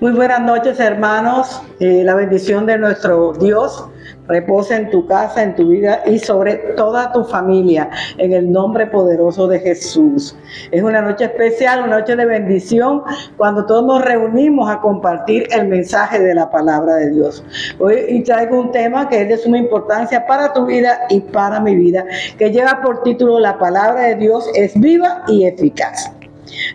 Muy buenas noches, hermanos. La bendición de nuestro Dios reposa en tu casa, en tu vida y sobre toda tu familia, en el nombre poderoso de Jesús. Es una noche especial, una noche de bendición, cuando todos nos reunimos a compartir el mensaje de la palabra de Dios. Hoy traigo un tema que es de suma importancia para tu vida y para mi vida, que lleva por título: La palabra de Dios es viva y eficaz.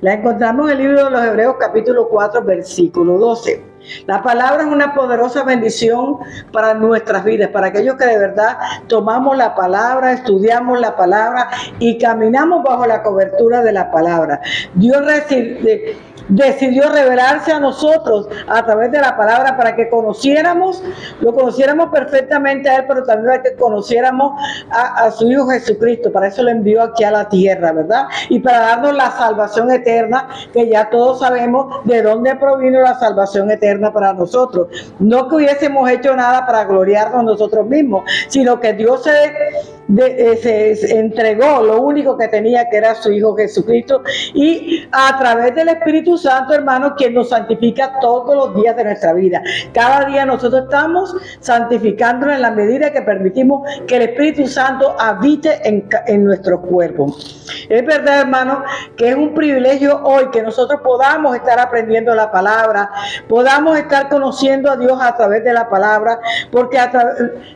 La encontramos en el libro de los Hebreos, capítulo 4, versículo 12. La palabra es una poderosa bendición para nuestras vidas, para aquellos que de verdad tomamos la palabra, estudiamos la palabra y caminamos bajo la cobertura de la palabra. Dios decidió revelarse a nosotros a través de la palabra para que lo conociéramos perfectamente a Él, pero también para que conociéramos a su Hijo Jesucristo. Para eso lo envió aquí a la tierra, ¿verdad? Y para darnos la salvación eterna, que ya todos sabemos de dónde provino la salvación eterna para nosotros. No que hubiésemos hecho nada para gloriarnos nosotros mismos, sino que Dios se entregó lo único que tenía, que era su Hijo Jesucristo, y a través del Espíritu Santo, hermano, quien nos santifica todos los días de nuestra vida. Cada día nosotros estamos santificándonos en la medida que permitimos que el Espíritu Santo habite en nuestro cuerpo. Es verdad, hermano, que es un privilegio hoy que nosotros podamos estar aprendiendo la palabra, podamos estar conociendo a Dios a través de la palabra, porque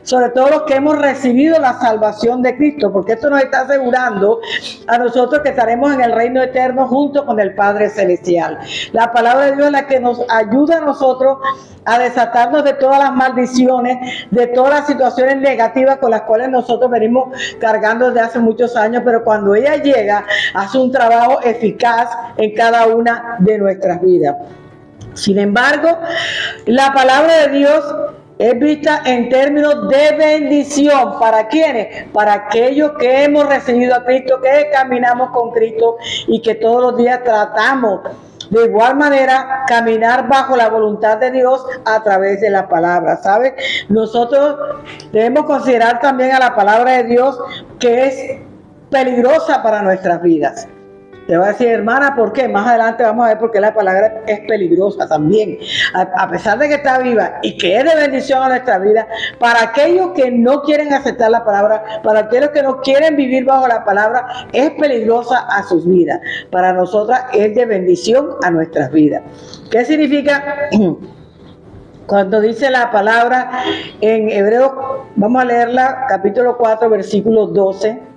sobre todo los que hemos recibido la salvación de Cristo, porque esto nos está asegurando a nosotros que estaremos en el reino eterno junto con el Padre Celestial. La palabra de Dios es la que nos ayuda a nosotros a desatarnos de todas las maldiciones, de todas las situaciones negativas con las cuales nosotros venimos cargando desde hace muchos años, pero cuando ella llega, hace un trabajo eficaz en cada una de nuestras vidas. Sin embargo, la palabra de Dios es vista en términos de bendición. ¿Para quiénes? Para aquellos que hemos recibido a Cristo, que caminamos con Cristo y que todos los días tratamos de igual manera caminar bajo la voluntad de Dios a través de la palabra. ¿Sabes? Nosotros debemos considerar también a la palabra de Dios, que es peligrosa para nuestras vidas. Te voy a decir, hermana, ¿por qué? Más adelante vamos a ver por qué la palabra es peligrosa también. A pesar de que está viva y que es de bendición a nuestra vida, para aquellos que no quieren aceptar la palabra, para aquellos que no quieren vivir bajo la palabra, es peligrosa a sus vidas. Para nosotras es de bendición a nuestras vidas. ¿Qué significa? Cuando dice la palabra en Hebreos, vamos a leerla, capítulo 4, versículo 12.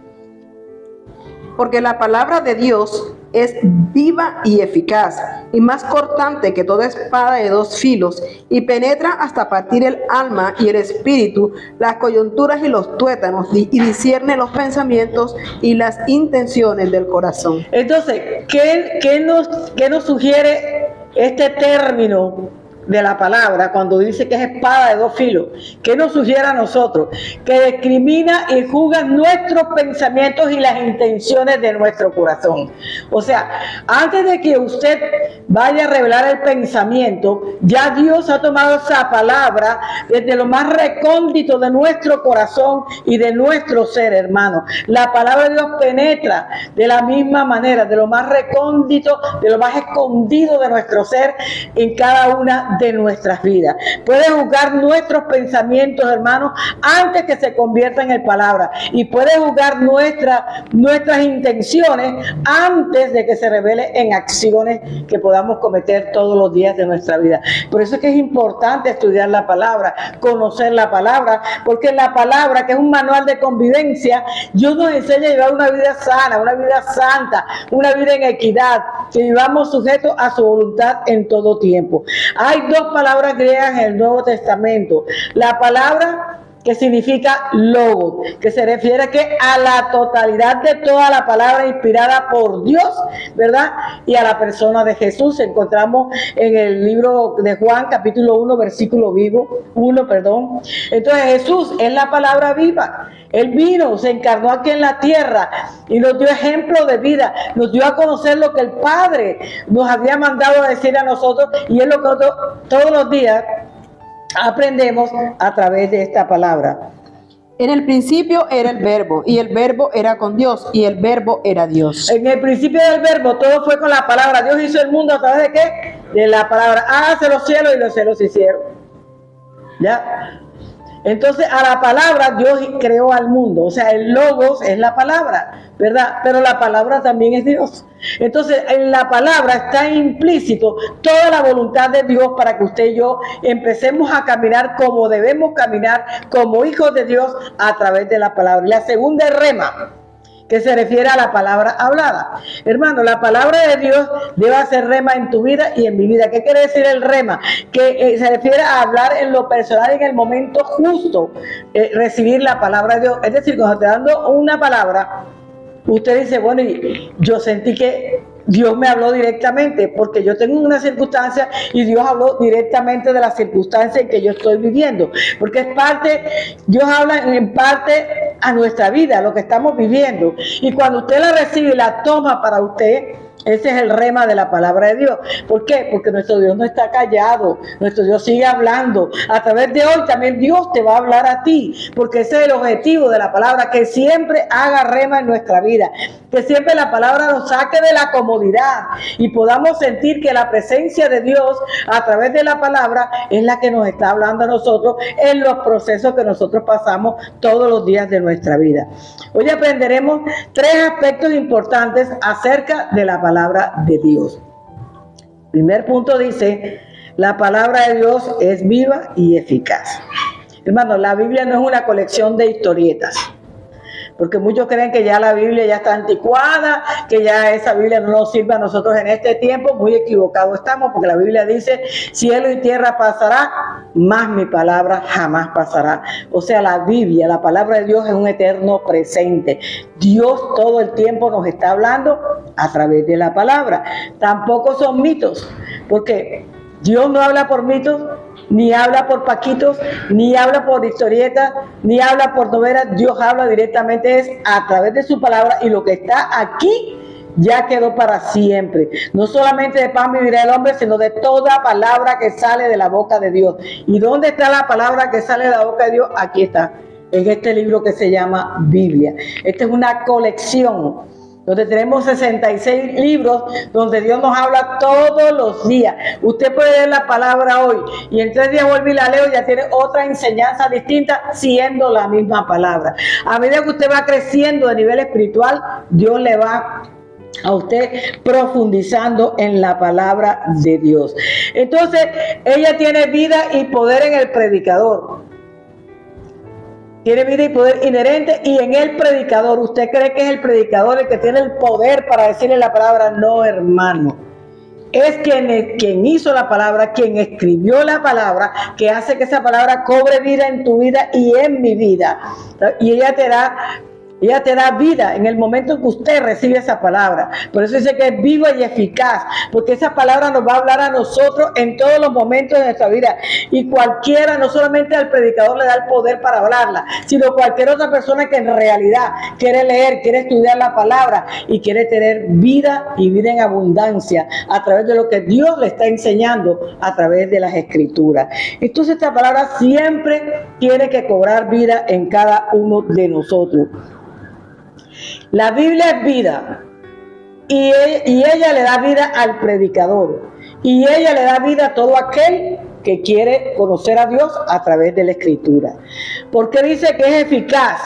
Porque la palabra de Dios es viva y eficaz, y más cortante que toda espada de dos filos, y penetra hasta partir el alma y el espíritu, las coyunturas y los tuétanos, y discierne los pensamientos y las intenciones del corazón. Entonces, ¿qué nos sugiere este término de la palabra cuando dice que es espada de dos filos? ¿Qué nos sugiere a nosotros? Que discrimina y juzga nuestros pensamientos y las intenciones de nuestro corazón. O sea, antes de que usted vaya a revelar el pensamiento, ya Dios ha tomado esa palabra desde lo más recóndito de nuestro corazón y de nuestro ser, hermano. La palabra de Dios penetra de la misma manera, de lo más recóndito, de lo más escondido de nuestro ser, en cada una de nuestras vidas. Puede juzgar nuestros pensamientos, hermanos, antes que se conviertan en palabra, y puede juzgar nuestras intenciones antes de que se revele en acciones que podamos cometer todos los días de nuestra vida. Por eso es que es importante estudiar la palabra, conocer la palabra, porque la palabra, que es un manual de convivencia, Dios nos enseña a llevar una vida sana, una vida santa, una vida en equidad, que vivamos sujetos a su voluntad en todo tiempo. Hay dos palabras griegas en el Nuevo Testamento. La palabra que significa logos, que se refiere a la totalidad de toda la palabra inspirada por Dios, ¿verdad? Y a la persona de Jesús. Encontramos en el libro de Juan, capítulo 1, versículo 1. Entonces Jesús es la palabra viva. Él vino, se encarnó aquí en la tierra y nos dio ejemplo de vida, nos dio a conocer lo que el Padre nos había mandado a decir a nosotros, y es lo que nosotros todos los días aprendemos a través de esta palabra. En el principio era el verbo, y el verbo era con Dios, y el verbo era Dios. En el principio del verbo todo fue con la palabra. Dios hizo el mundo a través de ¿qué? De la palabra. Hágase los cielos y los cielos se hicieron. ¿Ya? Entonces a la palabra Dios creó al mundo. O sea, el logos es la palabra, ¿verdad? Pero la palabra también es Dios. Entonces en la palabra está implícito toda la voluntad de Dios para que usted y yo empecemos a caminar como debemos caminar como hijos de Dios a través de la palabra. Y la segunda es rema, que se refiere a la palabra hablada. Hermano, la palabra de Dios debe hacer rema en tu vida y en mi vida. ¿Qué quiere decir el rema? Que se refiere a hablar en lo personal en el momento justo, recibir la palabra de Dios. Es decir, cuando te dando una palabra, usted dice, bueno, yo sentí que Dios me habló directamente, porque yo tengo una circunstancia y Dios habló directamente de la circunstancia en que yo estoy viviendo, porque es parte, Dios habla en parte a nuestra vida, a lo que estamos viviendo, y cuando usted la recibe y la toma para usted, ese es el rema de la palabra de Dios. ¿Por qué? Porque nuestro Dios no está callado, nuestro Dios sigue hablando. A través de hoy también Dios te va a hablar a ti, porque ese es el objetivo de la palabra, que siempre haga rema en nuestra vida, que siempre la palabra nos saque de la comodidad y podamos sentir que la presencia de Dios a través de la palabra es la que nos está hablando a nosotros en los procesos que nosotros pasamos todos los días de nuestra vida. Hoy aprenderemos 3 aspectos importantes acerca de la palabra de Dios. Primer punto dice, la palabra de Dios es viva y eficaz. Hermano, la Biblia no es una colección de historietas, porque muchos creen que ya la Biblia ya está anticuada, que ya esa Biblia no nos sirve a nosotros en este tiempo. Muy equivocados estamos, porque la Biblia dice, cielo y tierra pasará, mas mi palabra jamás pasará. O sea, la Biblia, la palabra de Dios es un eterno presente. Dios todo el tiempo nos está hablando a través de la palabra. Tampoco son mitos, porque Dios no habla por mitos, ni habla por paquitos, ni habla por historietas, ni habla por novelas. Dios habla directamente es a través de su palabra, y lo que está aquí ya quedó para siempre. No solamente de pan vivirá el hombre, sino de toda palabra que sale de la boca de Dios. ¿Y dónde está la palabra que sale de la boca de Dios? Aquí está, en este libro que se llama Biblia. Esta es una colección donde tenemos 66 libros, donde Dios nos habla todos los días. Usted puede leer la palabra hoy y en 3 días vuelve y la leo y ya tiene otra enseñanza distinta, siendo la misma palabra. A medida que usted va creciendo de nivel espiritual, Dios le va a usted profundizando en la palabra de Dios. Entonces, ella tiene vida y poder en el predicador. Tiene vida y poder inherente y en el predicador. ¿Usted cree que es el predicador el que tiene el poder para decirle la palabra? No, hermano. Es quien hizo la palabra, quien escribió la palabra, que hace que esa palabra cobre vida en tu vida y en mi vida. Y ella te da vida en el momento en que usted recibe esa palabra. Por eso dice que es viva y eficaz, porque esa palabra nos va a hablar a nosotros en todos los momentos de nuestra vida. Y cualquiera, no solamente al predicador le da el poder para hablarla, sino cualquier otra persona que en realidad quiere leer, quiere estudiar la palabra y quiere tener vida y vida en abundancia a través de lo que Dios le está enseñando a través de las Escrituras. Entonces esta palabra siempre tiene que cobrar vida en cada uno de nosotros. La Biblia es vida y ella le da vida al predicador, y ella le da vida a todo aquel que quiere conocer a Dios a través de la Escritura. ¿Por qué dice que es eficaz?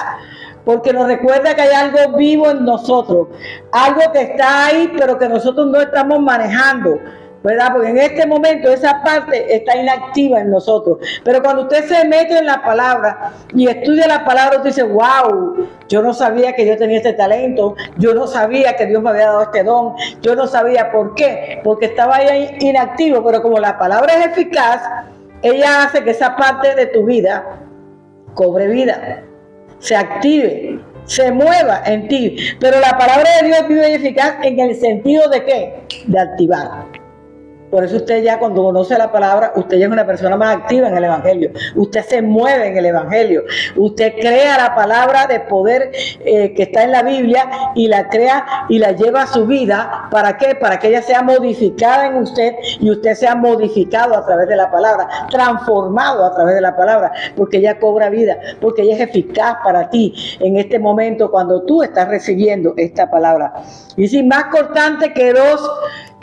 Porque nos recuerda que hay algo vivo en nosotros, algo que está ahí pero que nosotros no estamos manejando, ¿verdad? Porque en este momento esa parte está inactiva en nosotros. Pero cuando usted se mete en la palabra y estudia la palabra, usted dice, wow, yo no sabía que yo tenía este talento, yo no sabía que Dios me había dado este don, yo no sabía. ¿Por qué? Porque estaba ahí inactivo. Pero como la palabra es eficaz, ella hace que esa parte de tu vida cobre vida, se active, se mueva en ti. Pero la palabra de Dios es viva y eficaz en el sentido de ¿qué? De activar. Por eso usted ya cuando conoce la palabra, usted ya es una persona más activa en el Evangelio. Usted se mueve en el Evangelio. Usted crea la palabra de poder que está en la Biblia y la crea y la lleva a su vida. ¿Para qué? Para que ella sea modificada en usted y usted sea modificado a través de la palabra, transformado a través de la palabra, porque ella cobra vida, porque ella es eficaz para ti en este momento cuando tú estás recibiendo esta palabra. Y sin más cortante que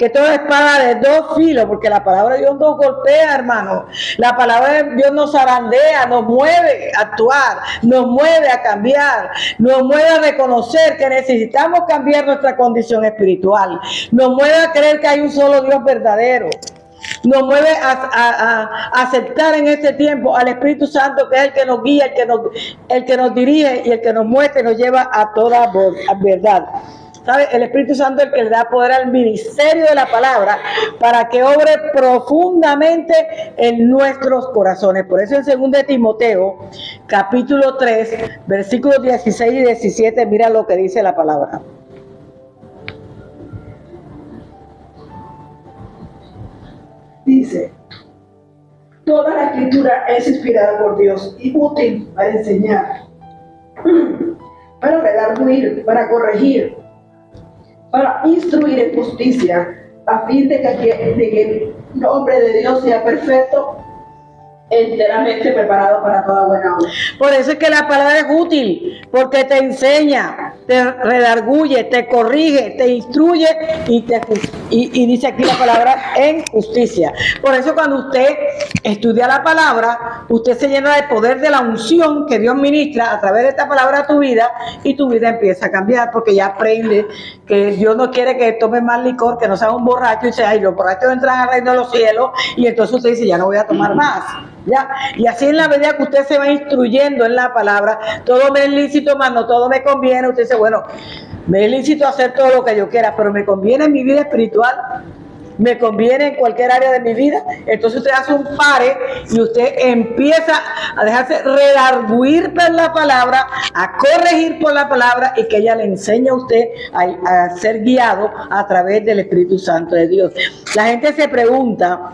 toda espada de dos filos, porque la palabra de Dios nos golpea, hermano. La palabra de Dios nos zarandea, nos mueve a actuar, nos mueve a cambiar, nos mueve a reconocer que necesitamos cambiar nuestra condición espiritual, nos mueve a creer que hay un solo Dios verdadero. Nos mueve a aceptar en este tiempo al Espíritu Santo, que es el que nos guía, el que nos dirige y el que nos muestra y nos lleva a toda verdad. ¿Sabe? El Espíritu Santo es el que le da poder al ministerio de la palabra para que obre profundamente en nuestros corazones. Por eso en 2 Timoteo, capítulo 3, versículos 16 y 17, mira lo que dice la palabra. Dice: toda la escritura es inspirada por Dios y útil para enseñar, para redarguir, para corregir, para instruir en justicia, a fin de que el hombre de Dios sea perfecto, enteramente preparado para toda buena obra. Por eso es que la palabra es útil, porque te enseña, te redarguye, te corrige, te instruye y dice aquí la palabra en justicia. Por eso cuando usted estudia la palabra, usted se llena del poder de la unción que Dios ministra a través de esta palabra a tu vida y tu vida empieza a cambiar, porque ya aprende que Dios no quiere que tomes más licor, que no seas un borracho y dice, ay, los borrachos entran al reino de los cielos, y entonces usted dice, ya no voy a tomar más. ¿Ya? Y así en la medida que usted se va instruyendo en la palabra, todo me es lícito, mas no todo me conviene. Usted dice, bueno, me es lícito hacer todo lo que yo quiera, pero me conviene en mi vida espiritual, me conviene en cualquier área de mi vida. Entonces usted hace un pare y usted empieza a dejarse redarguir por la palabra, a corregir por la palabra, y que ella le enseña a usted a ser guiado a través del Espíritu Santo de Dios. La gente se pregunta,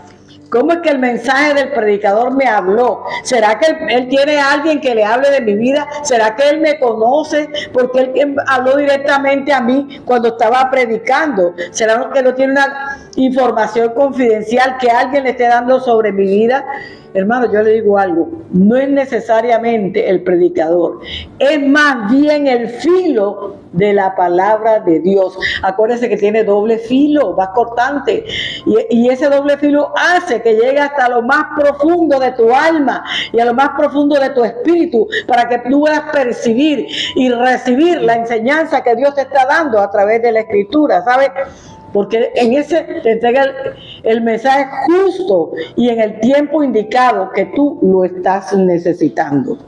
¿cómo es que el mensaje del predicador me habló? ¿Será que él tiene a alguien que le hable de mi vida? ¿Será que él me conoce? Porque él habló directamente a mí cuando estaba predicando. ¿Será que no tiene una información confidencial que alguien le esté dando sobre mi vida? Hermano, yo le digo algo, no es necesariamente el predicador, es más bien el filo de la palabra de Dios. Acuérdense que tiene doble filo, va cortante, y ese doble filo hace que llegue hasta lo más profundo de tu alma y a lo más profundo de tu espíritu, para que tú puedas percibir y recibir la enseñanza que Dios te está dando a través de la Escritura, ¿sabes? Porque en ese te entrega el mensaje justo y en el tiempo indicado que tú lo estás necesitando.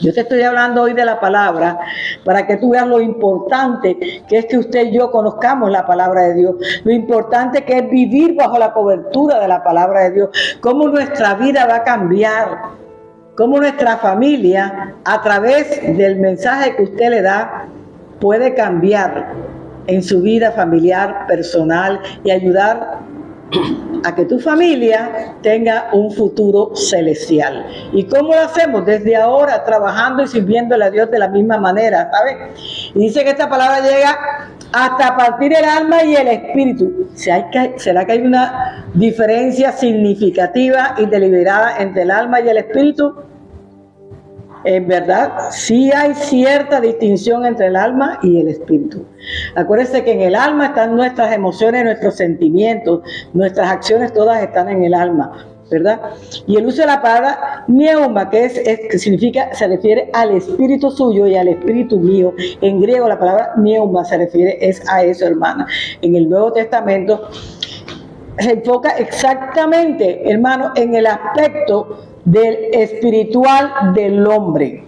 Yo te estoy hablando hoy de la palabra para que tú veas lo importante que es que usted y yo conozcamos la palabra de Dios, lo importante que es vivir bajo la cobertura de la palabra de Dios, cómo nuestra vida va a cambiar, cómo nuestra familia a través del mensaje que usted le da puede cambiar en su vida familiar, personal, y ayudar a que tu familia tenga un futuro celestial. ¿Y cómo lo hacemos? Desde ahora, trabajando y sirviéndole a Dios de la misma manera, ¿sabes? Y dice que esta palabra llega hasta partir el alma y el espíritu. ¿Será que hay una diferencia significativa y deliberada entre el alma y el espíritu? En verdad, sí hay cierta distinción entre el alma y el espíritu. Acuérdense que en el alma están nuestras emociones, nuestros sentimientos, nuestras acciones, todas están en el alma, ¿verdad? Y el uso de la palabra neuma, que significa, se refiere al espíritu suyo y al espíritu mío. En griego la palabra neuma se refiere a eso, hermana. En el Nuevo Testamento se enfoca exactamente, hermano, en el aspecto del espiritual del hombre.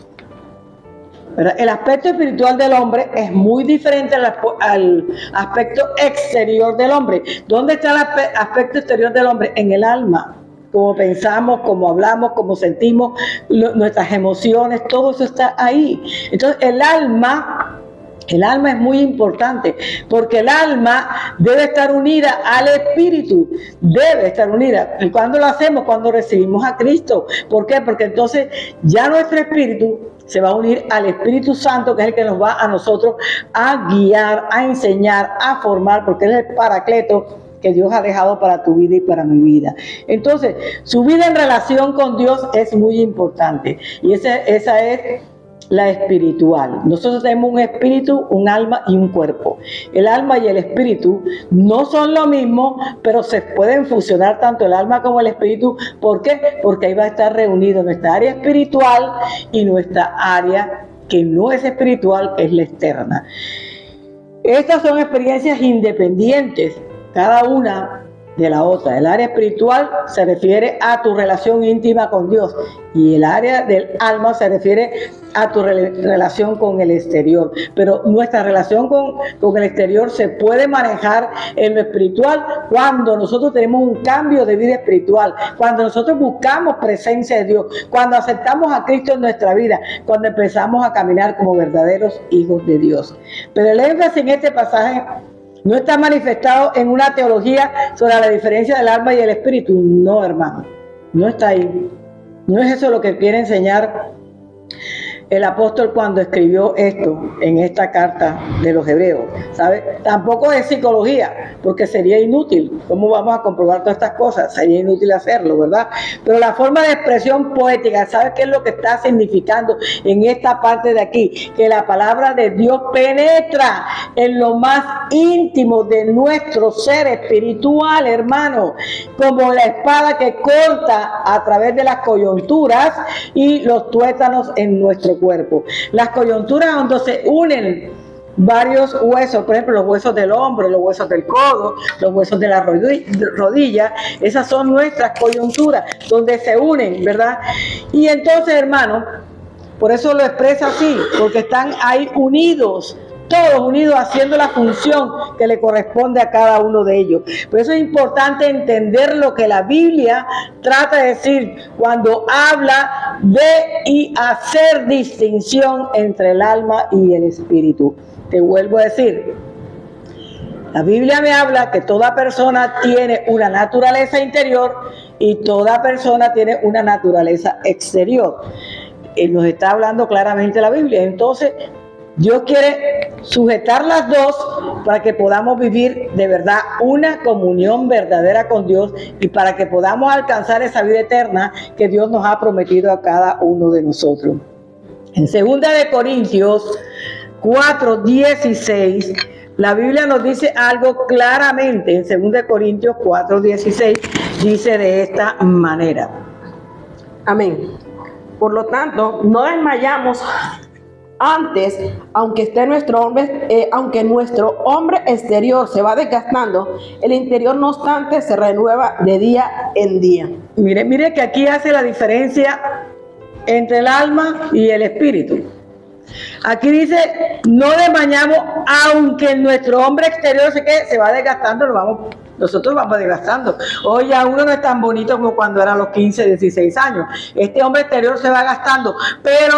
¿Verdad? El aspecto espiritual del hombre es muy diferente al aspecto exterior del hombre. ¿Dónde está el aspecto exterior del hombre? En el alma. Como pensamos, como hablamos, como sentimos, nuestras emociones, todo eso está ahí. Entonces el alma El alma es muy importante porque el alma debe estar unida al espíritu, debe estar unida. ¿Y cuándo lo hacemos? Cuando recibimos a Cristo. ¿Por qué? Porque entonces ya nuestro espíritu se va a unir al Espíritu Santo, que es el que nos va a nosotros a guiar, a enseñar, a formar, porque Él es el Paracleto que Dios ha dejado para tu vida y para mi vida. Entonces, su vida en relación con Dios es muy importante. Y esa es la espiritual. Nosotros tenemos un espíritu, un alma y un cuerpo. El alma y el espíritu no son lo mismo, pero se pueden fusionar tanto el alma como el espíritu. ¿Por qué? Porque ahí va a estar reunido nuestra área espiritual y nuestra área que no es espiritual, que es la externa. Estas son experiencias independientes, cada una de la otra. El área espiritual se refiere a tu relación íntima con Dios y el área del alma se refiere a tu relación con el exterior. Pero nuestra relación con el exterior se puede manejar en lo espiritual cuando nosotros tenemos un cambio de vida espiritual, cuando nosotros buscamos presencia de Dios, cuando aceptamos a Cristo en nuestra vida, cuando empezamos a caminar como verdaderos hijos de Dios. Pero el énfasis en este pasaje no está manifestado en una teología sobre la diferencia del alma y el espíritu. No, hermano, no está ahí. No es eso lo que quiere enseñar el apóstol cuando escribió esto en esta carta de los hebreos, ¿sabe? Tampoco es psicología, porque sería inútil. ¿Cómo vamos a comprobar todas estas cosas? Sería inútil hacerlo, ¿verdad? Pero la forma de expresión poética, ¿sabe qué es lo que está significando en esta parte de aquí? Que la palabra de Dios penetra en lo más íntimo de nuestro ser espiritual, hermano, como la espada que corta a través de las coyunturas y los tuétanos en nuestro cuerpo. Las coyunturas donde se unen varios huesos, por ejemplo, los huesos del hombro, los huesos del codo, los huesos de la rodilla, esas son nuestras coyunturas, donde se unen, ¿verdad? Y entonces, hermano, por eso lo expresa así, porque están ahí unidos, todos unidos haciendo la función que le corresponde a cada uno de ellos. Por eso es importante entender lo que la Biblia trata de decir cuando habla de y hacer distinción entre el alma y el espíritu. Te vuelvo a decir, la Biblia me habla que toda persona tiene una naturaleza interior y toda persona tiene una naturaleza exterior. Nos está hablando claramente la Biblia. Entonces, Dios quiere sujetar las dos para que podamos vivir de verdad una comunión verdadera con Dios y para que podamos alcanzar esa vida eterna que Dios nos ha prometido a cada uno de nosotros. En 2 de Corintios 4:16, la Biblia nos dice algo claramente. En 2 de Corintios 4:16 dice de esta manera. Amén. Por lo tanto, no desmayamos. Antes, aunque nuestro hombre exterior se va desgastando, el interior no obstante se renueva de día en día. Mire que aquí hace la diferencia entre el alma y el espíritu. Aquí dice, no desmayamos, aunque nuestro hombre exterior se va desgastando, nosotros vamos desgastando. Hoy ya uno no es tan bonito como cuando era a los 15, 16 años. Este hombre exterior se va gastando, pero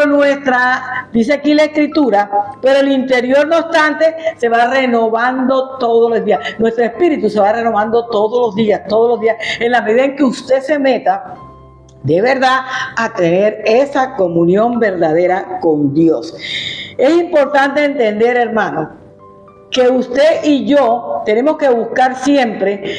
dice aquí la escritura, pero el interior no obstante se va renovando todos los días. Nuestro espíritu se va renovando todos los días, en la medida en que usted se meta de verdad a tener esa comunión verdadera con Dios. Es importante entender, hermano, que usted y yo tenemos que buscar siempre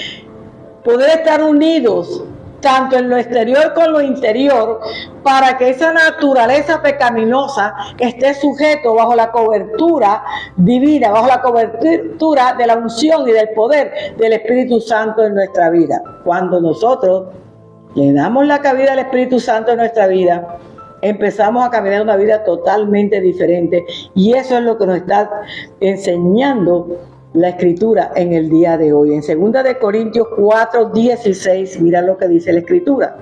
poder estar unidos tanto en lo exterior como en lo interior, para que esa naturaleza pecaminosa esté sujeto bajo la cobertura divina, bajo la cobertura de la unción y del poder del Espíritu Santo en nuestra vida. Cuando nosotros le damos la cabida al Espíritu Santo en nuestra vida, empezamos a caminar una vida totalmente diferente, y eso es lo que nos está enseñando la Escritura en el día de hoy. En 2 de Corintios 4:16, mira lo que dice la Escritura.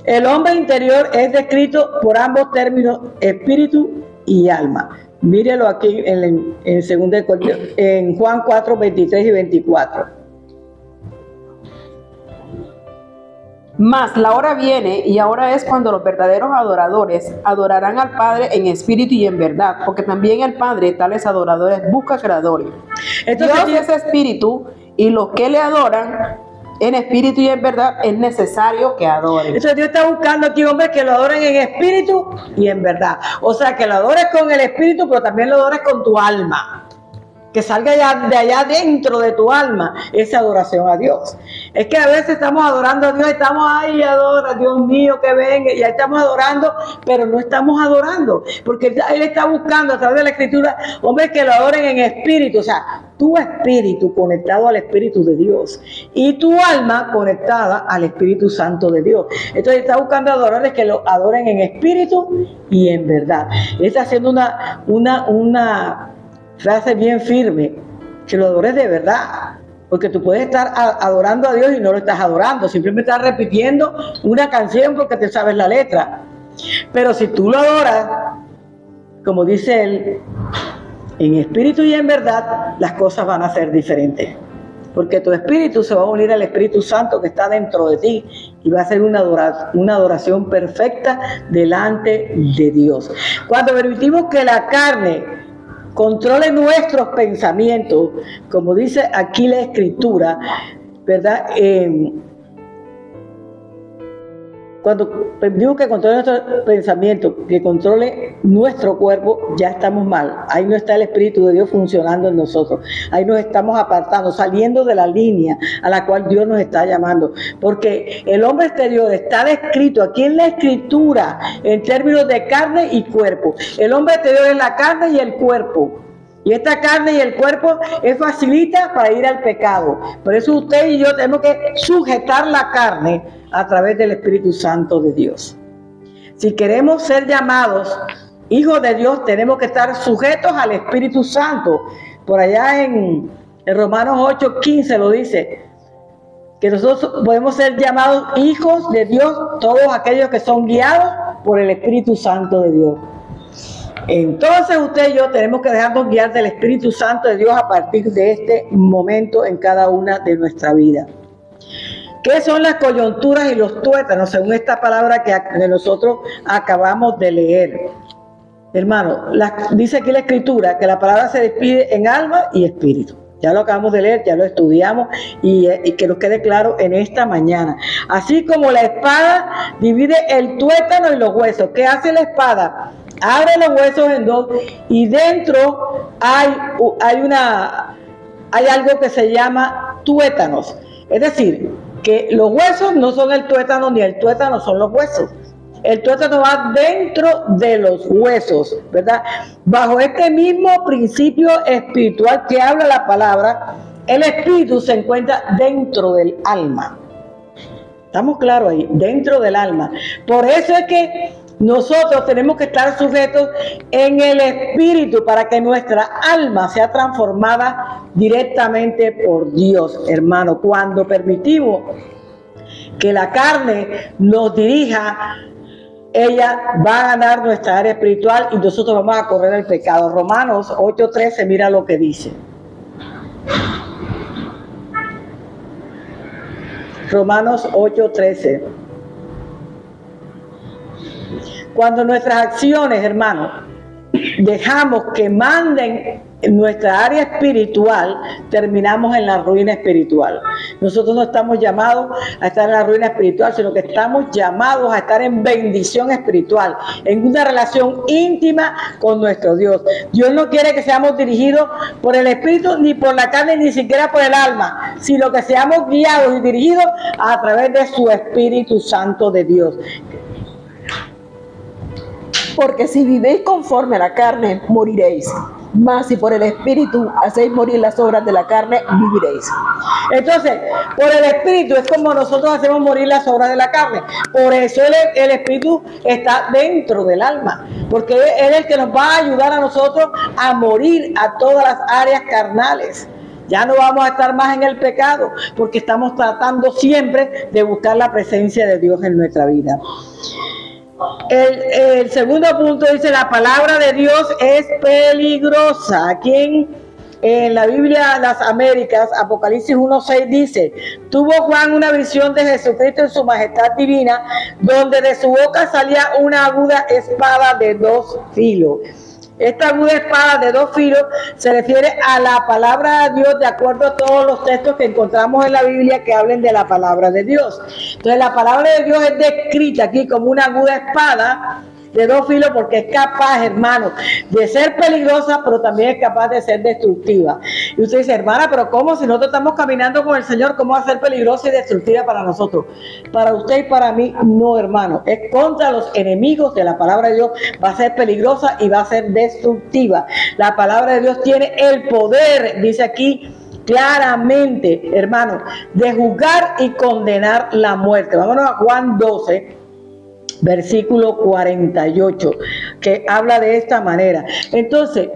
El hombre interior es descrito por ambos términos, espíritu y alma. Mírelo aquí en 2 de Corintios, en Juan 4:23 y 24. Mas la hora viene y ahora es cuando los verdaderos adoradores adorarán al Padre en espíritu y en verdad, porque también el Padre tales adoradores busca que le adoren. Entonces, Dios es espíritu y los que le adoran en espíritu y en verdad es necesario que adoren. Entonces Dios está buscando aquí hombres que lo adoren en espíritu y en verdad. O sea, que lo adores con el espíritu, pero también lo adores con tu alma. Que salga de allá dentro de tu alma esa adoración a Dios. Es que a veces estamos adorando a Dios, estamos ahí, adora, Dios mío, que venga, ya estamos adorando, pero no estamos adorando, porque Él está buscando a través de la Escritura hombres que lo adoren en espíritu, o sea, tu espíritu conectado al Espíritu de Dios y tu alma conectada al Espíritu Santo de Dios. Entonces está buscando adoradores que lo adoren en espíritu y en verdad. Él está haciendo una frase bien firme, que lo adores de verdad, porque tú puedes estar adorando a Dios y no lo estás adorando, simplemente estás repitiendo una canción porque te sabes la letra. Pero si tú lo adoras, como dice él, en espíritu y en verdad, las cosas van a ser diferentes, porque tu espíritu se va a unir al Espíritu Santo que está dentro de ti y va a ser una adoración perfecta delante de Dios. Cuando permitimos que la carne controle nuestros pensamientos, como dice aquí la Escritura, ¿verdad? Cuando permitimos que controle nuestros pensamientos, que controle nuestro cuerpo, ya estamos mal. Ahí no está el Espíritu de Dios funcionando en nosotros. Ahí nos estamos apartando, saliendo de la línea a la cual Dios nos está llamando. Porque el hombre exterior está descrito aquí en la Escritura en términos de carne y cuerpo. El hombre exterior es la carne y el cuerpo. Y esta carne y el cuerpo es facilita para ir al pecado. Por eso usted y yo tenemos que sujetar la carne a través del Espíritu Santo de Dios. Si queremos ser llamados hijos de Dios, tenemos que estar sujetos al Espíritu Santo. Por allá en Romanos 8:15 lo dice, que nosotros podemos ser llamados hijos de Dios, todos aquellos que son guiados por el Espíritu Santo de Dios. Entonces usted y yo tenemos que dejarnos guiar del Espíritu Santo de Dios a partir de este momento en cada una de nuestra vida. ¿Qué son las coyunturas y los tuétanos, según esta palabra que nosotros acabamos de leer? Hermano, dice aquí la Escritura que la palabra se despide en alma y espíritu. Ya lo acabamos de leer, ya lo estudiamos y que nos quede claro en esta mañana. Así como la espada divide el tuétano y los huesos. ¿Qué hace la espada? Abre los huesos en dos y dentro hay algo que se llama tuétanos. Es decir, que los huesos no son el tuétano ni el tuétano son los huesos. El tuétano va dentro de los huesos, ¿verdad? Bajo este mismo principio espiritual que habla la palabra, el espíritu se encuentra dentro del alma. ¿Estamos claros ahí? Dentro del alma. Por eso es que nosotros tenemos que estar sujetos en el espíritu para que nuestra alma sea transformada directamente por Dios, hermano. Cuando permitimos que la carne nos dirija, ella va a ganar nuestra área espiritual y nosotros vamos a correr el pecado. Romanos 8:13, mira lo que dice. Romanos 8:13. Cuando nuestras acciones, hermanos, dejamos que manden nuestra área espiritual, terminamos en la ruina espiritual. Nosotros no estamos llamados a estar en la ruina espiritual, sino que estamos llamados a estar en bendición espiritual, en una relación íntima con nuestro Dios. Dios no quiere que seamos dirigidos por el espíritu, ni por la carne, ni siquiera por el alma, sino que seamos guiados y dirigidos a través de su Espíritu Santo de Dios. Porque si vivéis conforme a la carne, moriréis. Mas si por el Espíritu hacéis morir las obras de la carne, viviréis. Entonces, por el Espíritu es como nosotros hacemos morir las obras de la carne. Por eso el Espíritu está dentro del alma. Porque Él es el que nos va a ayudar a nosotros a morir a todas las áreas carnales. Ya no vamos a estar más en el pecado, porque estamos tratando siempre de buscar la presencia de Dios en nuestra vida. El segundo punto dice, la palabra de Dios es peligrosa. Aquí En la Biblia Las Américas, Apocalipsis 1:6 dice: tuvo Juan una visión de Jesucristo en su majestad divina, donde de su boca salía una aguda espada de 2 filos. Esta aguda espada de 2 filos se refiere a la palabra de Dios, de acuerdo a todos los textos que encontramos en la Biblia que hablen de la palabra de Dios. Entonces la palabra de Dios es descrita aquí como una aguda espada de 2 filos, porque es capaz, hermano, de ser peligrosa, pero también es capaz de ser destructiva. Y usted dice: hermana, pero ¿cómo? Si nosotros estamos caminando con el Señor, ¿cómo va a ser peligrosa y destructiva para nosotros? Para usted y para mí, no, hermano. Es contra los enemigos de la palabra de Dios. Va a ser peligrosa y va a ser destructiva. La palabra de Dios tiene el poder, dice aquí claramente, hermano, de juzgar y condenar la muerte. Vámonos a Juan 12. Versículo 48, que habla de esta manera. Entonces,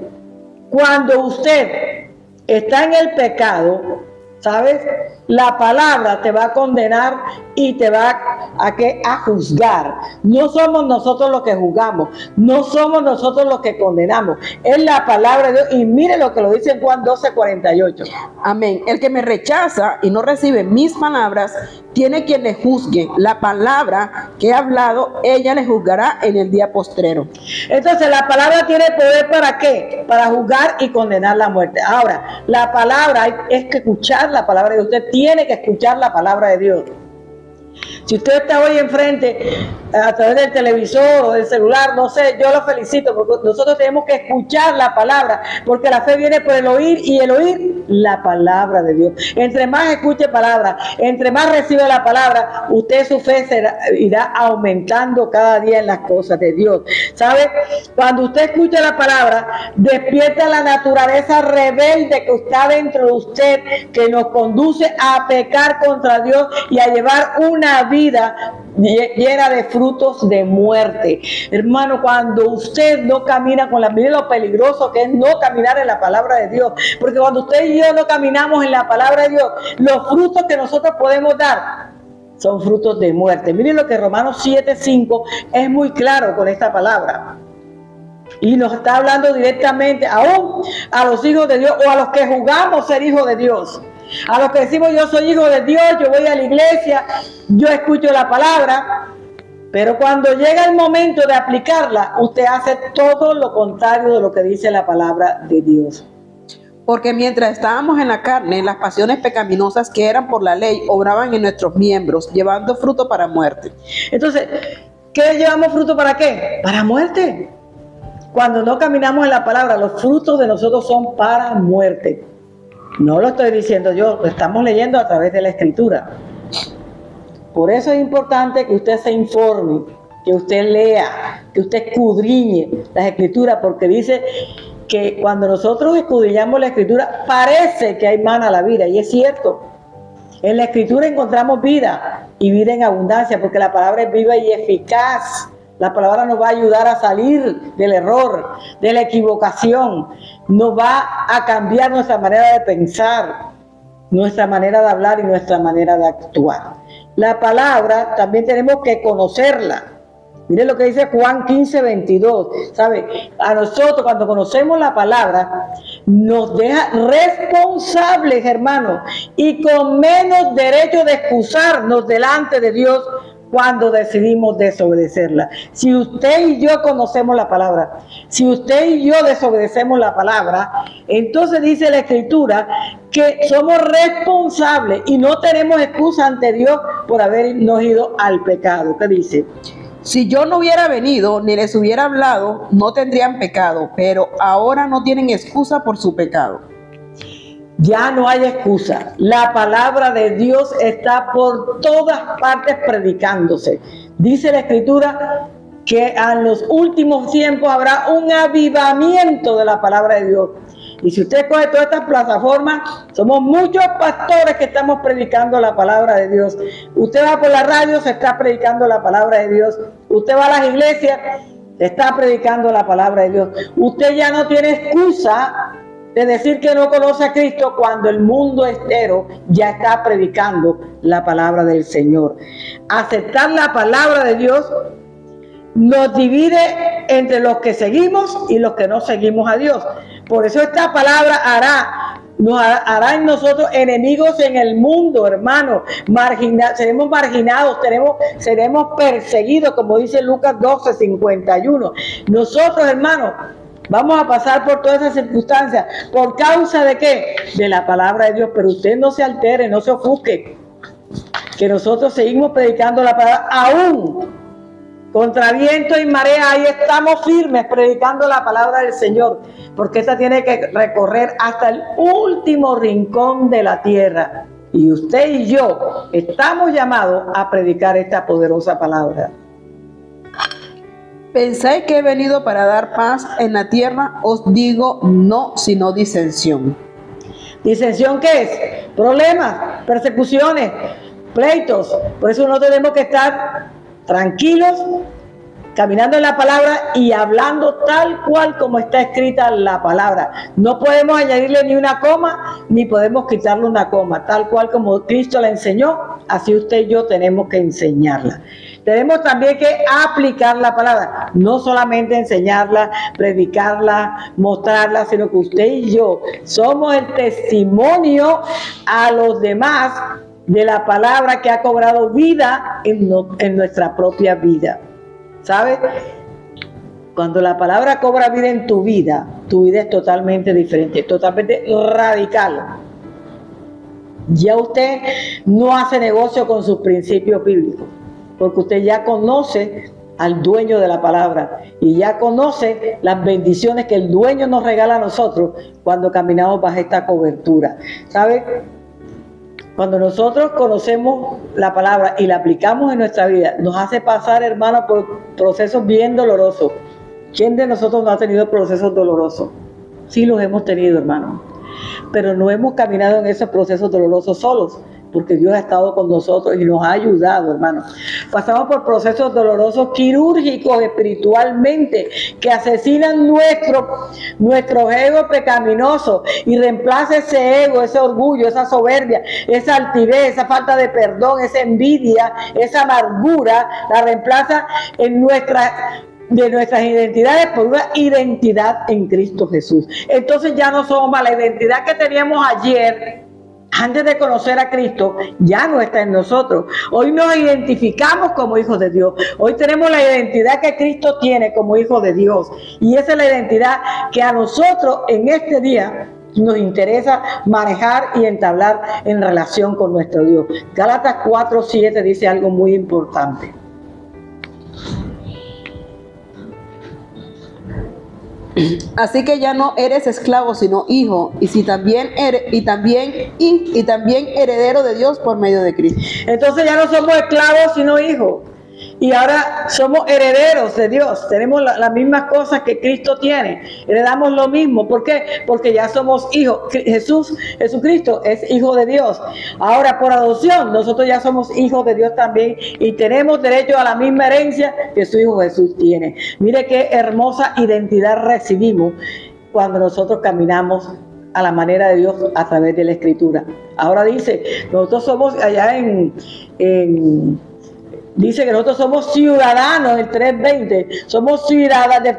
cuando usted está en el pecado, ¿sabes? La palabra te va a condenar y te va a juzgar. No somos nosotros los que juzgamos, no somos nosotros los que condenamos. Es la palabra de Dios. Y mire lo que lo dice en Juan 12:48. Amén. El que me rechaza y no recibe mis palabras, tiene quien le juzgue. La palabra que he hablado, ella le juzgará en el día postrero. Entonces, la palabra tiene poder ¿para qué? Para juzgar y condenar la muerte. Ahora, la palabra es que escuchar la palabra de Dios. Usted tiene que escuchar la palabra de Dios. Si usted está hoy enfrente a través del televisor o del celular, no sé, yo lo felicito, porque nosotros tenemos que escuchar la palabra, porque la fe viene por el oír y el oír la palabra de Dios. Entre más escuche palabra, entre más recibe la palabra, usted su fe irá aumentando cada día en las cosas de Dios. ¿Sabe? Cuando usted escucha la palabra, despierta la naturaleza rebelde que está dentro de usted, que nos conduce a pecar contra Dios y a llevar una vida llena de frutos de muerte. Hermano, cuando usted no camina con la mire lo peligroso que es no caminar en la palabra de Dios, porque cuando usted y yo no caminamos en la palabra de Dios, los frutos que nosotros podemos dar son frutos de muerte. Miren lo que Romanos 7:5 es muy claro con esta palabra. Y nos está hablando directamente aún a los hijos de Dios, o a los que jugamos ser hijos de Dios. A los que decimos: yo soy hijo de Dios, yo voy a la iglesia, yo escucho la palabra, pero cuando llega el momento de aplicarla, usted hace todo lo contrario de lo que dice la palabra de Dios. Porque mientras estábamos en la carne, las pasiones pecaminosas que eran por la ley obraban en nuestros miembros, llevando fruto para muerte. Entonces, ¿qué llevamos fruto para qué? Para muerte. Cuando no caminamos en la palabra, los frutos de nosotros son para muerte. No lo estoy diciendo yo, lo estamos leyendo a través de la Escritura. Por eso es importante que usted se informe, que usted lea, que usted escudriñe las Escrituras, porque dice que cuando nosotros escudriñamos la Escritura, parece que hay mana a la vida, y es cierto. En la Escritura encontramos vida, y vida en abundancia, porque la palabra es viva y eficaz. La palabra nos va a ayudar a salir del error, de la equivocación. Nos va a cambiar nuestra manera de pensar, nuestra manera de hablar y nuestra manera de actuar. La palabra también tenemos que conocerla. Miren lo que dice Juan 15:22. ¿Sabe? A nosotros, cuando conocemos la palabra, nos deja responsables, hermanos, y con menos derecho de excusarnos delante de Dios cuando decidimos desobedecerla. Si usted y yo conocemos la palabra, si usted y yo desobedecemos la palabra, entonces dice la Escritura que somos responsables y no tenemos excusa ante Dios por habernos ido al pecado. ¿Qué dice? Si yo no hubiera venido ni les hubiera hablado, no tendrían pecado, pero ahora no tienen excusa por su pecado. Ya no hay excusa. La palabra de Dios está por todas partes predicándose. Dice la Escritura que en los últimos tiempos habrá un avivamiento de la palabra de Dios. Y si usted coge todas estas plataformas, somos muchos pastores que estamos predicando la palabra de Dios. Usted va por la radio, se está predicando la palabra de Dios. Usted va a las iglesias, se está predicando la palabra de Dios. Usted ya no tiene excusa de decir que no conoce a Cristo cuando el mundo entero ya está predicando la palabra del Señor. Aceptar la palabra de Dios nos divide entre los que seguimos y los que no seguimos a Dios. Por eso esta palabra nos hará en nosotros enemigos en el mundo, hermano. Seremos marginados, seremos perseguidos, como dice Lucas 12:51. Nosotros, hermanos, vamos a pasar por todas esas circunstancias. ¿Por causa de qué? De la palabra de Dios. Pero usted no se altere, no se ofusque, que nosotros seguimos predicando la palabra aún contra viento y marea. Ahí estamos firmes predicando la palabra del Señor, porque esta tiene que recorrer hasta el último rincón de la tierra, y usted y yo estamos llamados a predicar esta poderosa palabra. ¿Pensáis que he venido para dar paz en la tierra? Os digo no, sino disensión. ¿Disensión qué es? Problemas, persecuciones, pleitos. Por eso no tenemos que estar tranquilos, caminando en la palabra y hablando tal cual como está escrita la palabra. No podemos añadirle ni una coma, ni podemos quitarle una coma. Tal cual como Cristo la enseñó, así usted y yo tenemos que enseñarla. Tenemos también que aplicar la palabra, no solamente enseñarla, predicarla, mostrarla, sino que usted y yo somos el testimonio a los demás de la palabra que ha cobrado vida en nuestra propia vida. ¿Sabes? Cuando la palabra cobra vida en tu vida es totalmente diferente, totalmente radical. Ya usted no hace negocio con sus principios bíblicos, porque usted ya conoce al dueño de la palabra y ya conoce las bendiciones que el dueño nos regala a nosotros cuando caminamos bajo esta cobertura. ¿Sabes? Cuando nosotros conocemos la palabra y la aplicamos en nuestra vida, nos hace pasar, hermano, por procesos bien dolorosos. ¿Quién de nosotros no ha tenido procesos dolorosos? Sí los hemos tenido, hermano. Pero no hemos caminado en esos procesos dolorosos solos, porque Dios ha estado con nosotros y nos ha ayudado, hermano. Pasamos por procesos dolorosos quirúrgicos espiritualmente, que asesinan nuestro ego pecaminoso y reemplaza ese ego, ese orgullo, esa soberbia, esa altivez, esa falta de perdón, esa envidia, esa amargura, la reemplaza de nuestras identidades por una identidad en Cristo Jesús. Entonces ya no somos más la identidad que teníamos ayer. Antes de conocer a Cristo, ya no está en nosotros. Hoy nos identificamos como hijos de Dios. Hoy tenemos la identidad que Cristo tiene como hijo de Dios. Y esa es la identidad que a nosotros en este día nos interesa manejar y entablar en relación con nuestro Dios. Gálatas 4:7 dice algo muy importante. Así que ya no eres esclavo, sino hijo, y también heredero de Dios por medio de Cristo. Entonces ya no somos esclavos, sino hijos. Y ahora somos herederos de Dios. Tenemos las mismas cosas que Cristo tiene. Heredamos lo mismo. ¿Por qué? Porque ya somos hijos. Jesucristo es hijo de Dios. Ahora, por adopción, nosotros ya somos hijos de Dios también. Y tenemos derecho a la misma herencia que su hijo Jesús tiene. Mire qué hermosa identidad recibimos cuando nosotros caminamos a la manera de Dios a través de la Escritura. Ahora dice, nosotros somos allá dice que nosotros somos ciudadanos, el 3:20, somos ciudadanos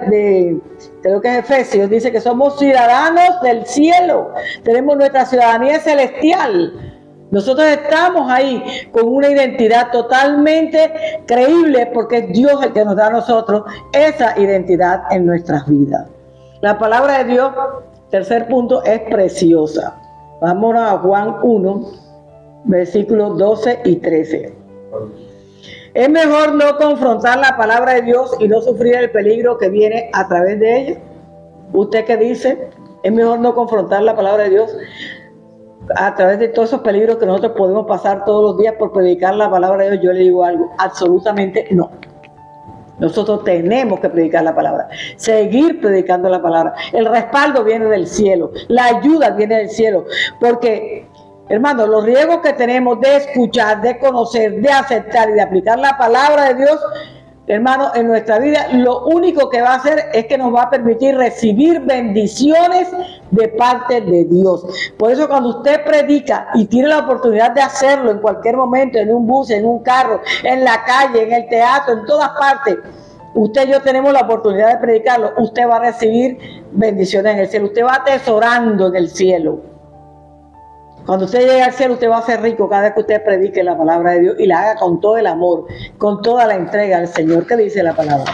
creo que es Efesios, dice que somos ciudadanos del cielo, tenemos nuestra ciudadanía celestial. Nosotros estamos ahí con una identidad totalmente creíble, porque es Dios el que nos da a nosotros esa identidad en nuestras vidas. La palabra de Dios, tercer punto, es preciosa. Vámonos a Juan 1, versículos 12 y 13. ¿Es mejor no confrontar la palabra de Dios y no sufrir el peligro que viene a través de ella? ¿Usted qué dice? ¿Es mejor no confrontar la palabra de Dios a través de todos esos peligros que nosotros podemos pasar todos los días por predicar la palabra de Dios? Yo le digo algo, absolutamente no. Nosotros tenemos que predicar la palabra, seguir predicando la palabra. El respaldo viene del cielo, la ayuda viene del cielo, porque hermano, los riesgos que tenemos de escuchar, de conocer, de aceptar y de aplicar la palabra de Dios, hermano, en nuestra vida, lo único que va a hacer es que nos va a permitir recibir bendiciones de parte de Dios. Por eso cuando usted predica y tiene la oportunidad de hacerlo en cualquier momento, en un bus, en un carro, en la calle, en el teatro, en todas partes, usted y yo tenemos la oportunidad de predicarlo, usted va a recibir bendiciones en el cielo, usted va atesorando en el cielo. Cuando usted llegue al cielo, usted va a ser rico cada vez que usted predique la palabra de Dios y la haga con todo el amor, con toda la entrega al Señor. ¿Qué dice la palabra?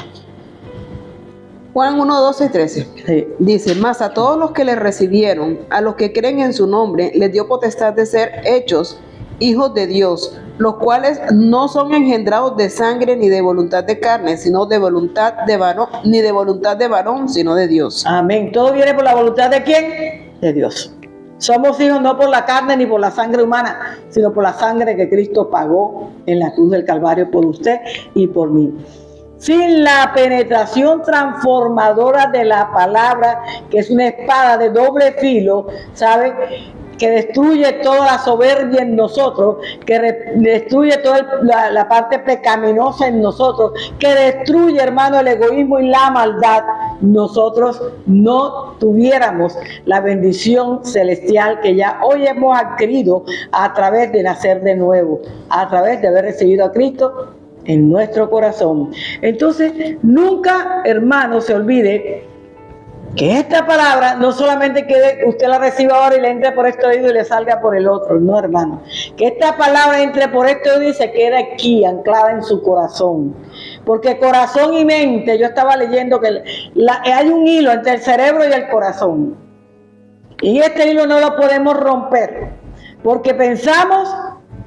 Juan 1, 12 y 13. Sí. Dice, mas a todos los que le recibieron, a los que creen en su nombre, les dio potestad de ser hechos hijos de Dios, los cuales no son engendrados de sangre ni de voluntad de carne, sino de voluntad de varón, ni de voluntad de varón, sino de Dios. Amén. Todo viene por la voluntad de ¿quién? De Dios. Somos hijos no por la carne ni por la sangre humana, sino por la sangre que Cristo pagó en la cruz del Calvario por usted y por mí. Sin la penetración transformadora de la palabra, que es una espada de doble filo, ¿sabe?, que destruye toda la soberbia en nosotros, que destruye toda la parte pecaminosa en nosotros, que destruye, hermano, el egoísmo y la maldad, nosotros no tuviéramos la bendición celestial que ya hoy hemos adquirido a través de nacer de nuevo, a través de haber recibido a Cristo en nuestro corazón. Entonces, nunca, hermano, se olvide que esta palabra no solamente que usted la reciba ahora y le entre por este oído y le salga por el otro, no, hermano. Que esta palabra entre por este oído y se quede aquí, anclada en su corazón. Porque corazón y mente, yo estaba leyendo que hay un hilo entre el cerebro y el corazón. Y este hilo no lo podemos romper, porque pensamos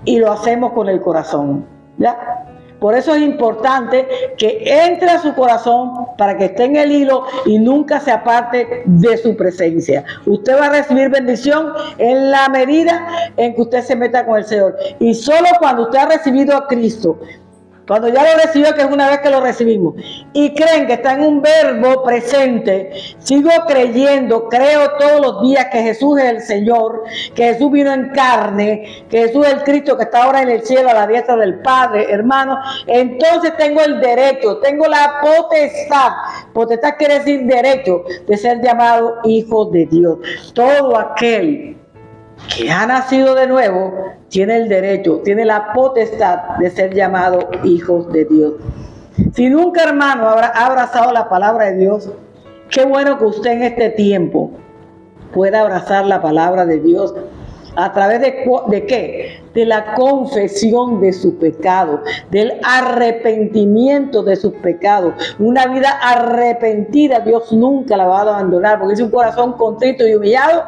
y lo hacemos con el corazón, ¿ya? Por eso es importante que entre a su corazón para que esté en el hilo y nunca se aparte de su presencia. Usted va a recibir bendición en la medida en que usted se meta con el Señor. Y solo cuando usted ha recibido a Cristo, cuando ya lo recibió, que es una vez que lo recibimos, y creen que está en un verbo presente, sigo creyendo, creo todos los días que Jesús es el Señor, que Jesús vino en carne, que Jesús es el Cristo que está ahora en el cielo a la diestra del Padre, hermano, entonces tengo el derecho, tengo la potestad quiere decir derecho, de ser llamado hijo de Dios. Todo aquel que ha nacido de nuevo tiene el derecho, tiene la potestad de ser llamado hijos de Dios. Si nunca, hermano, ha abrazado la palabra de Dios, qué bueno que usted en este tiempo pueda abrazar la palabra de Dios a través de ¿qué? De la confesión de su pecado, del arrepentimiento de sus pecados. Una vida arrepentida Dios nunca la va a abandonar, porque es un corazón contrito y humillado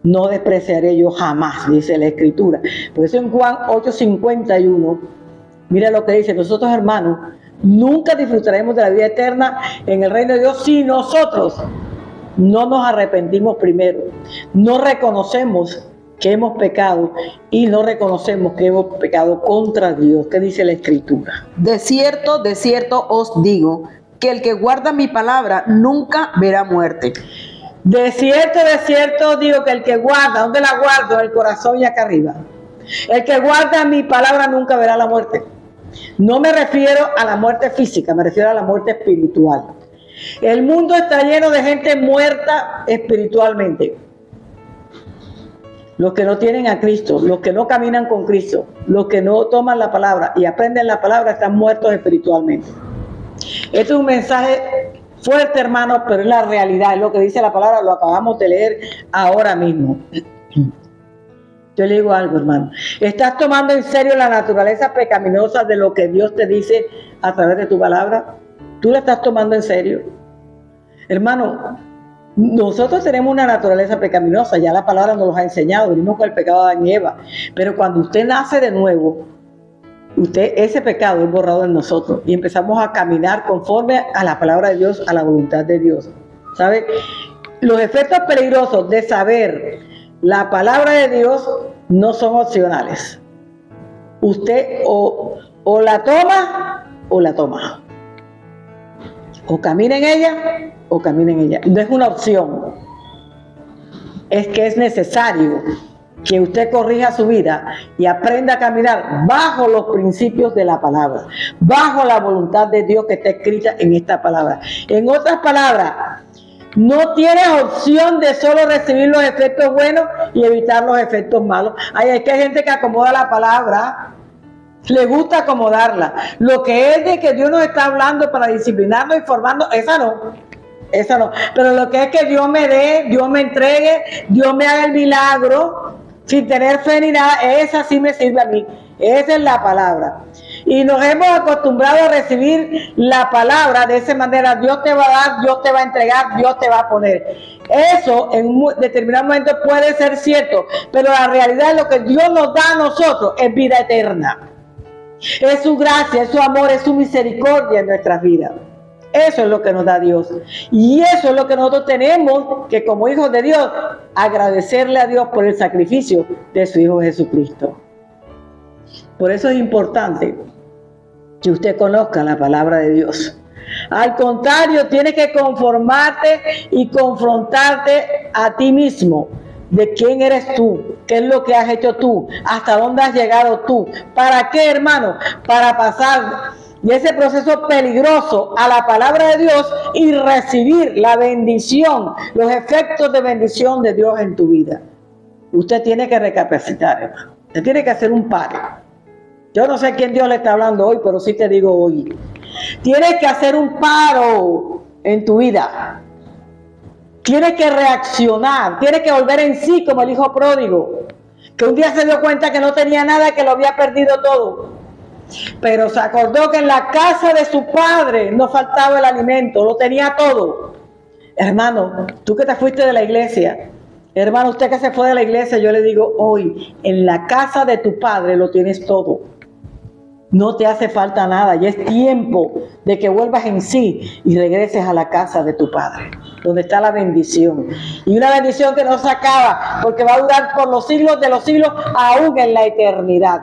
no despreciaré yo jamás, dice la Escritura. Por eso en Juan 8:51, mira lo que dice: nosotros, hermanos, nunca disfrutaremos de la vida eterna en el reino de Dios si nosotros no nos arrepentimos primero, no reconocemos que hemos pecado y no reconocemos que hemos pecado contra Dios. ¿Qué dice la Escritura? De cierto os digo, que el que guarda mi palabra nunca verá muerte. De cierto digo que el que guarda, ¿dónde la guardo? En el corazón y acá arriba. El que guarda mi palabra nunca verá la muerte. No me refiero a la muerte física, me refiero a la muerte espiritual. El mundo está lleno de gente muerta espiritualmente. Los que no tienen a Cristo, los que no caminan con Cristo, los que no toman la palabra y aprenden la palabra están muertos espiritualmente. Este es un mensaje fuerte, hermano, pero es la realidad, es lo que dice la palabra, lo acabamos de leer ahora mismo. Yo le digo algo, hermano. ¿Estás tomando en serio la naturaleza pecaminosa de lo que Dios te dice a través de tu palabra? ¿Tú la estás tomando en serio? Hermano, nosotros tenemos una naturaleza pecaminosa, ya la palabra nos lo ha enseñado, venimos con el pecado de Adán y Eva, pero cuando usted nace de nuevo, ese pecado es borrado en nosotros y empezamos a caminar conforme a la palabra de Dios, a la voluntad de Dios. ¿Sabe? Los efectos peligrosos de saber la palabra de Dios no son opcionales. Usted o la toma o la toma. O camina en ella o camina en ella. No es una opción. Es que es necesario que usted corrija su vida y aprenda a caminar bajo los principios de la palabra, bajo la voluntad de Dios que está escrita en esta palabra. En otras palabras, no tienes opción de solo recibir los efectos buenos y evitar los efectos malos. Es que hay gente que acomoda la palabra Le gusta acomodarla. Lo que es de que Dios nos está hablando para disciplinarnos y formarnos, esa no. Pero lo que es que Dios me dé, Dios me entregue, Dios me haga el milagro, sin tener fe ni nada, esa sí me sirve a mí. Esa es la palabra. Y nos hemos acostumbrado a recibir la palabra de esa manera. Dios te va a dar, Dios te va a entregar, Dios te va a poner. Eso en un determinado momento puede ser cierto, pero la realidad es lo que Dios nos da a nosotros es vida eterna. Es su gracia, es su amor, es su misericordia en nuestras vidas. Eso es lo que nos da Dios. Y eso es lo que nosotros tenemos que, como hijos de Dios, agradecerle a Dios por el sacrificio de su Hijo Jesucristo. Por eso es importante que usted conozca la palabra de Dios. Al contrario, tienes que conformarte y confrontarte a ti mismo. ¿De quién eres tú? ¿Qué es lo que has hecho tú? ¿Hasta dónde has llegado tú? ¿Para qué, hermano? Para pasar de ese proceso peligroso a la palabra de Dios y recibir la bendición, los efectos de bendición de Dios en tu vida. Usted tiene que recapacitar, hermano. Usted tiene que hacer un paro. Yo no sé a quién Dios le está hablando hoy, pero sí te digo hoy. Tienes que hacer un paro en tu vida. Tienes que reaccionar, tienes que volver en sí como el hijo pródigo, que un día se dio cuenta que no tenía nada, que lo había perdido todo. Pero se acordó que en la casa de su padre no faltaba el alimento, lo tenía todo. Hermano, tú que te fuiste de la iglesia, hermano, usted que se fue de la iglesia, yo le digo hoy, en la casa de tu padre lo tienes todo. No te hace falta nada, ya es tiempo de que vuelvas en sí y regreses a la casa de tu padre, donde está la bendición. Y una bendición que no se acaba, porque va a durar por los siglos de los siglos, aún en la eternidad.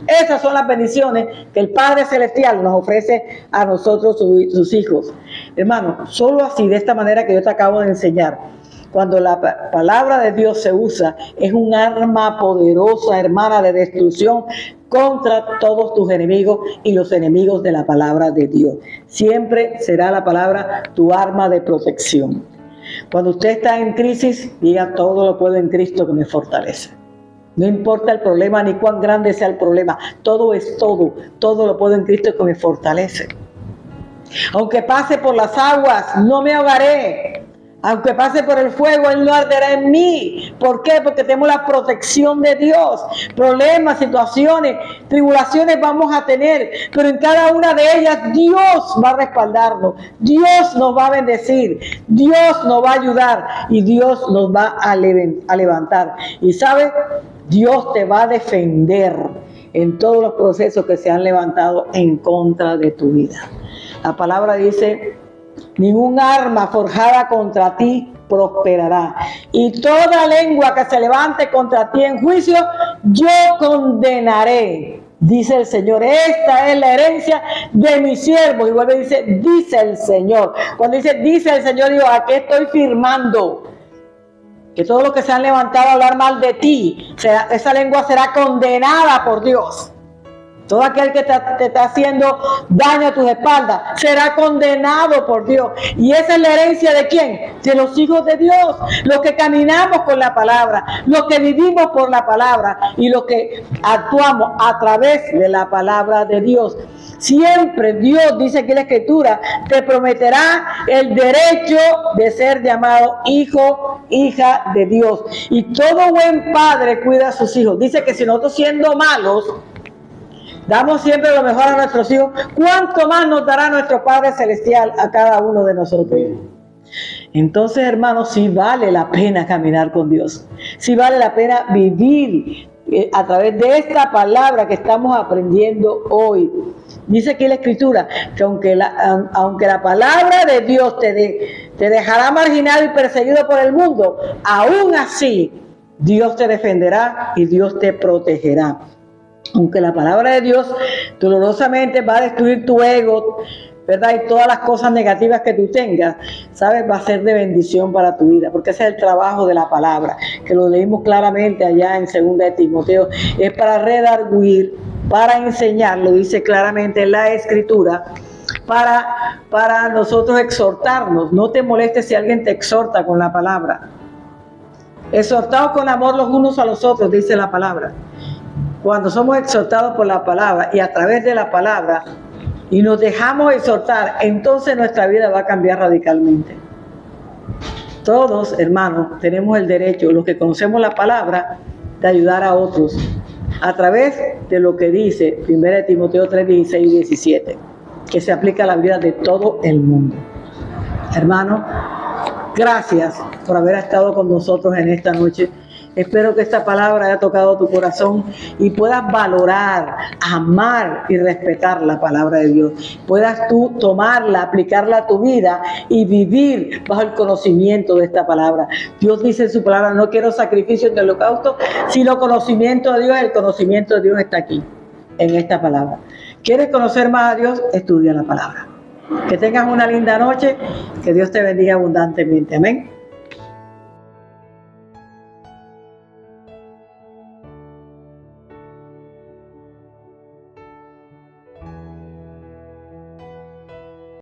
Esas son las bendiciones que el Padre Celestial nos ofrece a nosotros, sus hijos. Hermano, solo así, de esta manera que yo te acabo de enseñar, cuando la palabra de Dios se usa, es un arma poderosa, hermana, de destrucción contra todos tus enemigos y los enemigos de la palabra de Dios. Siempre será la palabra tu arma de protección. Cuando usted está en crisis, diga: todo lo puedo en Cristo que me fortalece. No importa el problema ni cuán grande sea el problema, todo es todo. Todo lo puedo en Cristo que me fortalece. Aunque pase por las aguas, no me ahogaré. Aunque pase por el fuego, Él no arderá en mí. ¿Por qué? Porque tenemos la protección de Dios. Problemas, situaciones, tribulaciones vamos a tener, pero en cada una de ellas Dios va a respaldarnos. Dios nos va a bendecir. Dios nos va a ayudar y Dios nos va a levantar. Y ¿sabe? Dios te va a defender en todos los procesos que se han levantado en contra de tu vida. La palabra dice: ningún arma forjada contra ti prosperará, y toda lengua que se levante contra ti en juicio, yo condenaré, dice el Señor. Esta es la herencia de mis siervos. Y vuelve y dice el Señor. Cuando dice el Señor, digo, ¿a qué estoy firmando? Que todos los que se han levantado a hablar mal de ti, esa lengua será condenada por Dios. Todo aquel que te está haciendo daño a tus espaldas será condenado por Dios. ¿Y esa es la herencia de quién? De los hijos de Dios. Los que caminamos con la palabra, los que vivimos por la palabra y los que actuamos a través de la palabra de Dios. Siempre Dios, dice aquí la Escritura, te prometerá el derecho de ser llamado hijo, hija de Dios. Y todo buen padre cuida a sus hijos. Dice que si nosotros, siendo malos, damos siempre lo mejor a nuestros hijos, ¿cuánto más nos dará nuestro Padre Celestial a cada uno de nosotros? Entonces, hermanos, sí vale la pena caminar con Dios. Sí vale la pena vivir a través de esta palabra que estamos aprendiendo hoy. Dice aquí la Escritura que aunque la palabra de Dios te dejará marginado y perseguido por el mundo, aún así Dios te defenderá y Dios te protegerá. Aunque la palabra de Dios dolorosamente va a destruir tu ego, ¿verdad? Y todas las cosas negativas que tú tengas, ¿sabes? Va a ser de bendición para tu vida, porque ese es el trabajo de la palabra, que lo leímos claramente allá en 2 de Timoteo. Es para redarguir, para enseñar, lo dice claramente en la Escritura, para nosotros exhortarnos. No te molestes si alguien te exhorta con la palabra. Exhortaos con amor los unos a los otros, dice la palabra. cuando somos exhortados por la palabra y a través de la palabra y nos dejamos exhortar, entonces nuestra vida va a cambiar radicalmente. Todos, hermanos, tenemos el derecho, los que conocemos la palabra, de ayudar a otros a través de lo que dice 1 Timoteo 3, 16 y 17, que se aplica a la vida de todo el mundo. Hermano, gracias por haber estado con nosotros en esta noche. Espero que esta palabra haya tocado tu corazón y puedas valorar, amar y respetar la palabra de Dios. Puedas tú tomarla, aplicarla a tu vida y vivir bajo el conocimiento de esta palabra. Dios dice en su palabra, no quiero sacrificios ni holocausto, sino conocimiento de Dios. El conocimiento de Dios está aquí, en esta palabra. ¿Quieres conocer más a Dios? Estudia la palabra. Que tengas una linda noche, que Dios te bendiga abundantemente. Amén.